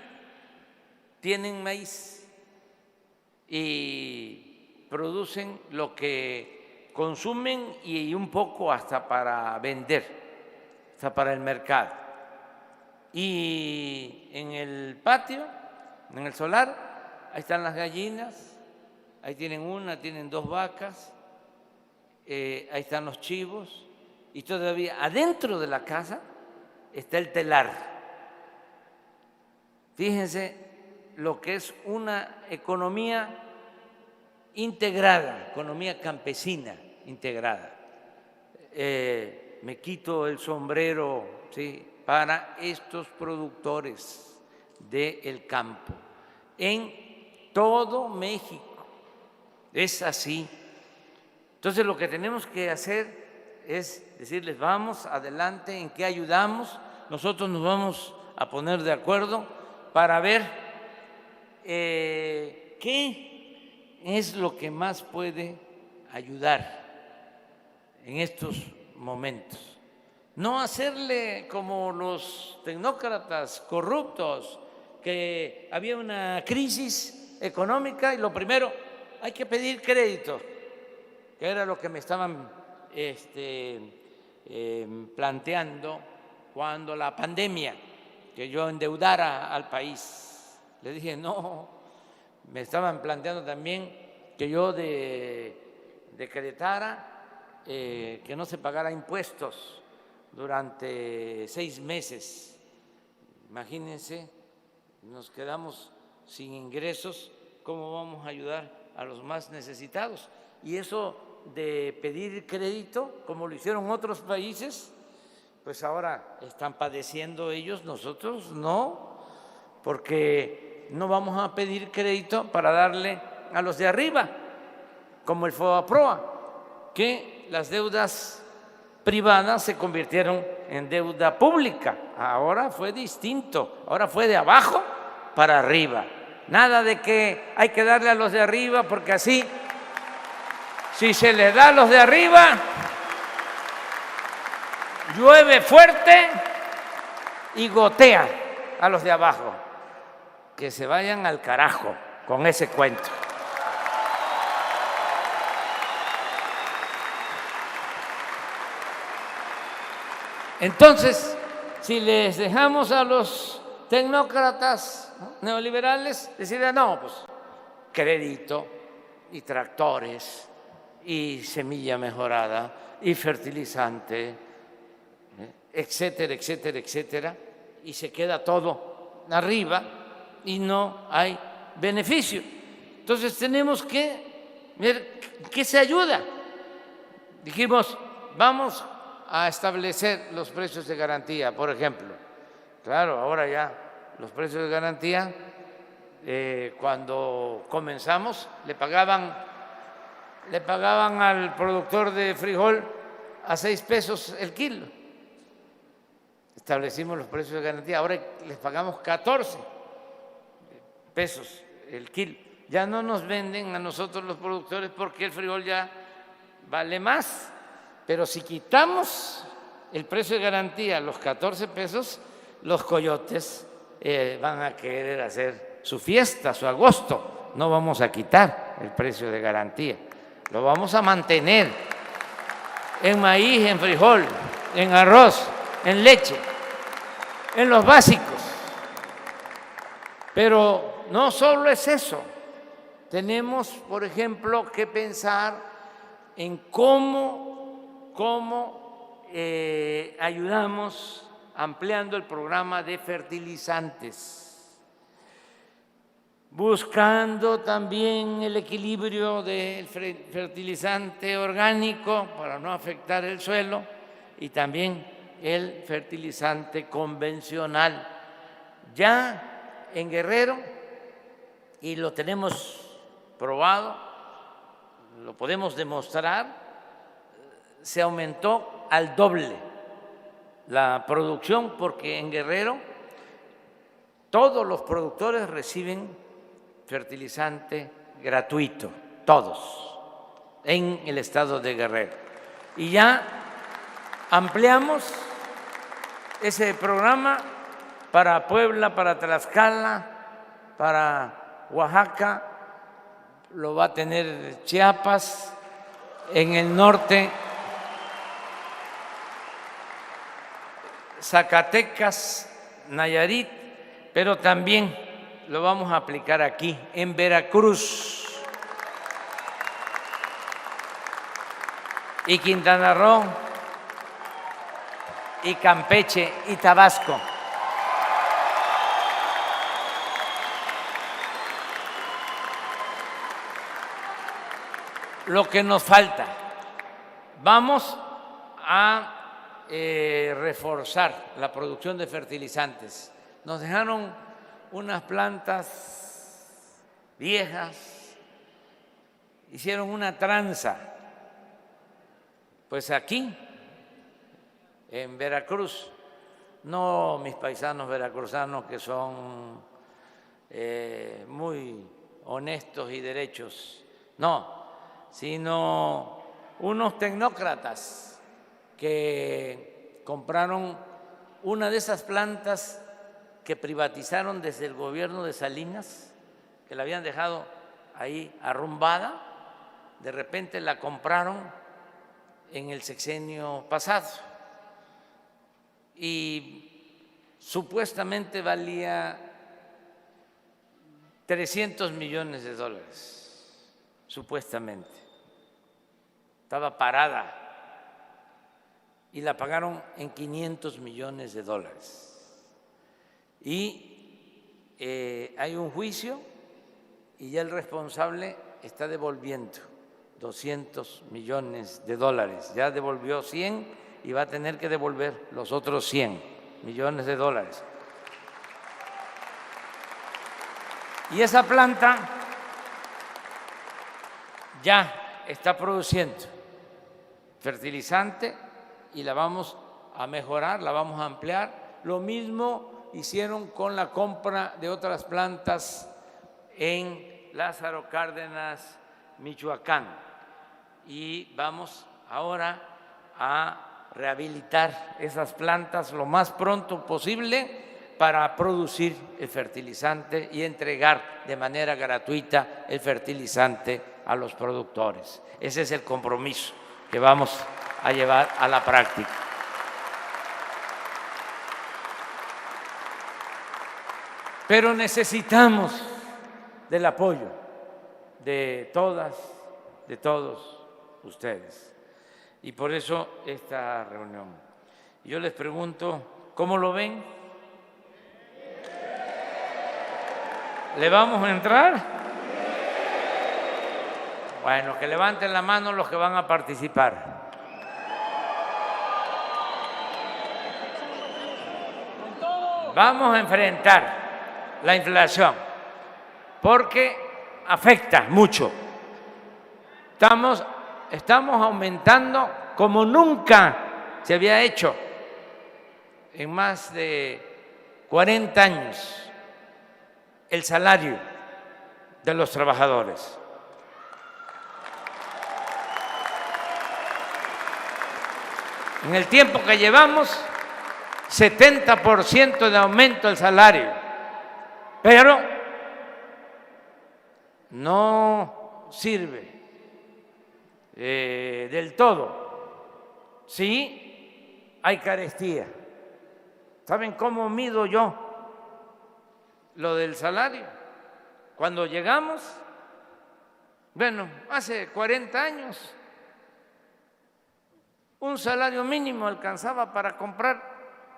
tienen maíz y producen lo que consumen y un poco hasta para vender, hasta para el mercado. Y en el patio, en el solar, ahí están las gallinas, ahí tienen una, tienen 2 vacas, ahí están los chivos. Y todavía adentro de la casa está el telar. Fíjense lo que es una economía integrada, economía campesina integrada. Me quito el sombrero, ¿sí?, para estos productores del campo. En todo México es así. Entonces, lo que tenemos que hacer es decirles, vamos adelante, ¿en qué ayudamos? Nosotros nos vamos a poner de acuerdo para ver qué es lo que más puede ayudar en estos momentos. No hacerle como los tecnócratas corruptos, que había una crisis económica y lo primero, hay que pedir crédito, que era lo que me estaban planteando cuando la pandemia, que yo endeudara al país. Le dije, no, me estaban planteando también que yo decretara que no se pagara impuestos durante 6 meses. Imagínense, nos quedamos sin ingresos, ¿cómo vamos a ayudar a los más necesitados? Y eso de pedir crédito, como lo hicieron otros países, pues ahora están padeciendo ellos, nosotros no, porque no vamos a pedir crédito para darle a los de arriba, como el FOBAPROA, que las deudas privadas se convirtieron en deuda pública. Ahora fue distinto, ahora fue de abajo para arriba. Nada de que hay que darle a los de arriba porque así, si se les da a los de arriba, llueve fuerte y gotea a los de abajo. Que se vayan al carajo con ese cuento. Entonces, si les dejamos a los tecnócratas neoliberales, decirle, no, pues crédito y tractores y semilla mejorada y fertilizante, etcétera, etcétera, etcétera, y se queda todo arriba y no hay beneficio. Entonces tenemos que ver qué se ayuda. Dijimos, vamos a establecer los precios de garantía, por ejemplo. Claro, ahora ya los precios de garantía, cuando comenzamos, le pagaban al productor de frijol a 6 pesos el kilo. Establecimos los precios de garantía, ahora les pagamos 14 pesos el kilo. Ya no nos venden a nosotros los productores porque el frijol ya vale más. Pero si quitamos el precio de garantía, los 14 pesos, los coyotes van a querer hacer su fiesta, su agosto. No vamos a quitar el precio de garantía, lo vamos a mantener en maíz, en frijol, en arroz, en leche, en los básicos. Pero no solo es eso. Tenemos, por ejemplo, que pensar en cómo ayudamos ampliando el programa de fertilizantes, buscando también el equilibrio del fertilizante orgánico para no afectar el suelo y también el fertilizante convencional. Ya en Guerrero, y lo tenemos probado, lo podemos demostrar, se aumentó al doble la producción porque en Guerrero todos los productores reciben fertilizante gratuito, todos, en el estado de Guerrero. Y ya ampliamos ese programa para Puebla, para Tlaxcala, para Oaxaca, lo va a tener Chiapas, en el norte Zacatecas, Nayarit, pero también lo vamos a aplicar aquí, en Veracruz y Quintana Roo y Campeche y Tabasco. Lo que nos falta, vamos a reforzar la producción de fertilizantes. Nos dejaron unas plantas viejas, hicieron una tranza. Pues aquí, en Veracruz, no mis paisanos veracruzanos que son muy honestos y derechos, no, sino unos tecnócratas que compraron una de esas plantas que privatizaron desde el gobierno de Salinas, que la habían dejado ahí arrumbada, de repente la compraron en el sexenio pasado y supuestamente valía 300 millones de dólares, supuestamente. Estaba parada y la pagaron en 500 millones de dólares. Y hay un juicio y ya el responsable está devolviendo 200 millones de dólares. Ya devolvió 100 y va a tener que devolver los otros 100 millones de dólares. Y esa planta ya está produciendo fertilizante y la vamos a mejorar, la vamos a ampliar. Lo mismo hicieron con la compra de otras plantas en Lázaro Cárdenas, Michoacán. Y vamos ahora a rehabilitar esas plantas lo más pronto posible para producir el fertilizante y entregar de manera gratuita el fertilizante a los productores. Ese es el compromiso que vamos a llevar a la práctica. Pero necesitamos del apoyo de todas, de todos ustedes. Y por eso esta reunión. Yo les pregunto, ¿cómo lo ven? ¿Le vamos a entrar? Bueno, que levanten la mano los que van a participar. Vamos a enfrentar la inflación porque afecta mucho. Estamos aumentando como nunca se había hecho en más de 40 años el salario de los trabajadores. En el tiempo que llevamos, 70% de aumento del salario, pero no sirve del todo. Sí, hay carestía. ¿Saben cómo mido yo lo del salario? Cuando llegamos, bueno, hace 40 años, un salario mínimo alcanzaba para comprar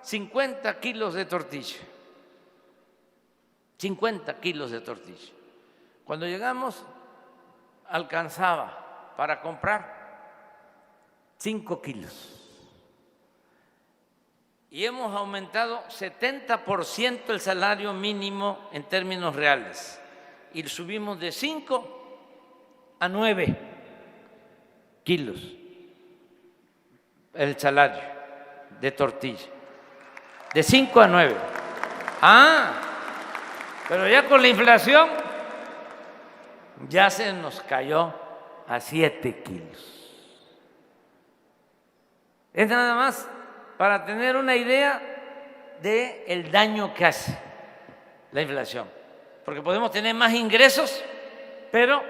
50 kilos de tortilla. 50 kilos de tortilla. Cuando llegamos, alcanzaba para comprar 5 kilos. Y hemos aumentado 70% el salario mínimo en términos reales. Y subimos de 5 a 9 kilos el salario de tortilla. De 5 a 9. Pero ya con la inflación ya se nos cayó a 7 kilos. Es nada más para tener una idea del daño que hace la inflación. Porque podemos tener más ingresos, pero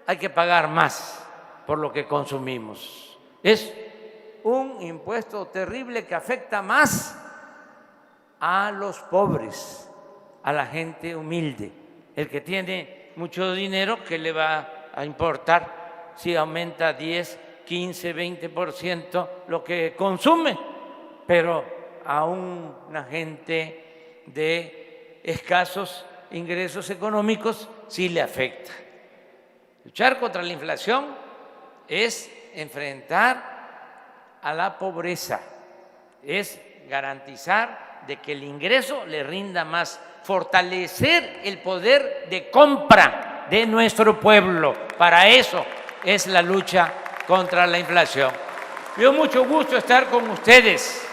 hay que pagar más por lo que consumimos. Es un impuesto terrible que afecta más a los pobres, a la gente humilde. El que tiene mucho dinero, ¿qué le va a importar si aumenta 10, 15, 20% lo que consume? Pero a una gente de escasos ingresos económicos sí le afecta. Luchar contra la inflación es enfrentar a la pobreza, es garantizar de que el ingreso le rinda más, fortalecer el poder de compra de nuestro pueblo. Para eso es la lucha contra la inflación. Me dio mucho gusto estar con ustedes.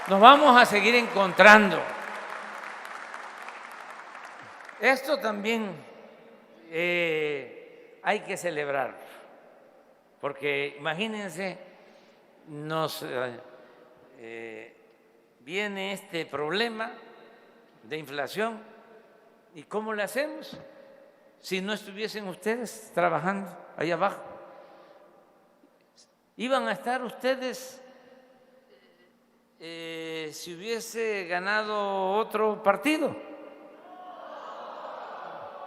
Nos vamos a seguir encontrando. Esto también hay que celebrar, porque imagínense, nos viene este problema de inflación y ¿cómo le hacemos? si no estuviesen ustedes trabajando ahí abajo? ¿Iban a estar ustedes si hubiese ganado otro partido?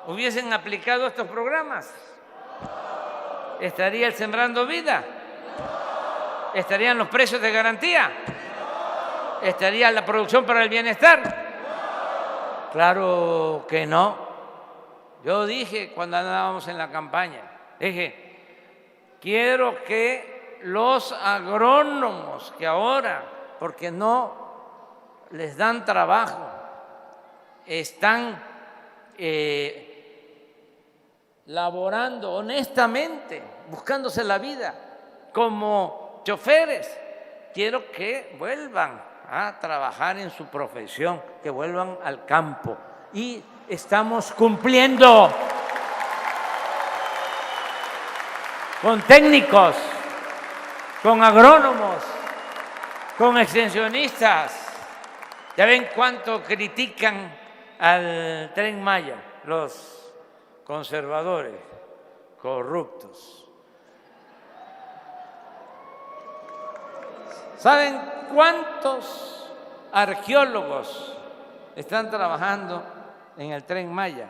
¿Hubiesen aplicado estos programas? ¿Estaría el Sembrando Vida? ¿Estarían los precios de garantía? ¿Estaría la producción para el bienestar? Claro que no. Yo dije cuando andábamos en la campaña, dije, quiero que los agrónomos que ahora, porque no les dan trabajo, están laborando honestamente, buscándose la vida como choferes, quiero que vuelvan a trabajar en su profesión, que vuelvan al campo. Y estamos cumpliendo con técnicos, con agrónomos, con extensionistas. Ya ven cuánto critican al Tren Maya los conservadores corruptos. ¿Saben cuántos arqueólogos están trabajando en el Tren Maya?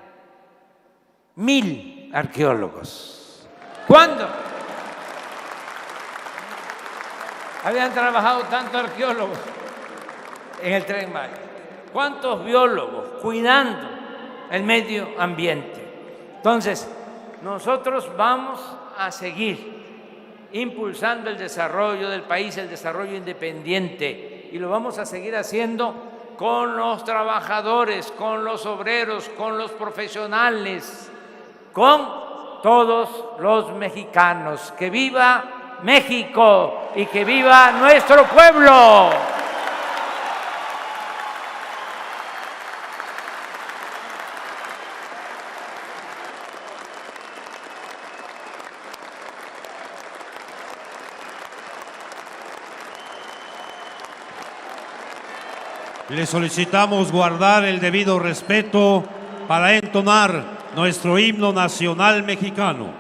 1000 arqueólogos. ¿Cuándo habían trabajado tantos arqueólogos en el Tren Maya? ¿Cuántos biólogos cuidando el medio ambiente? Entonces, nosotros vamos a seguir impulsando el desarrollo del país, el desarrollo independiente, y lo vamos a seguir haciendo con los trabajadores, con los obreros, con los profesionales, con todos los mexicanos. ¡Que viva México y que viva nuestro pueblo! Le solicitamos guardar el debido respeto para entonar nuestro himno nacional mexicano.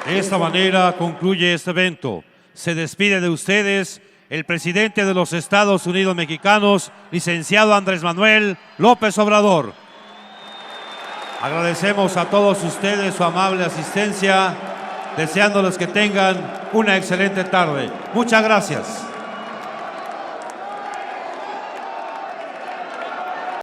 De esta manera concluye este evento. Se despide de ustedes el presidente de los Estados Unidos Mexicanos, licenciado Andrés Manuel López Obrador. Agradecemos a todos ustedes su amable asistencia, deseándoles que tengan una excelente tarde. Muchas gracias.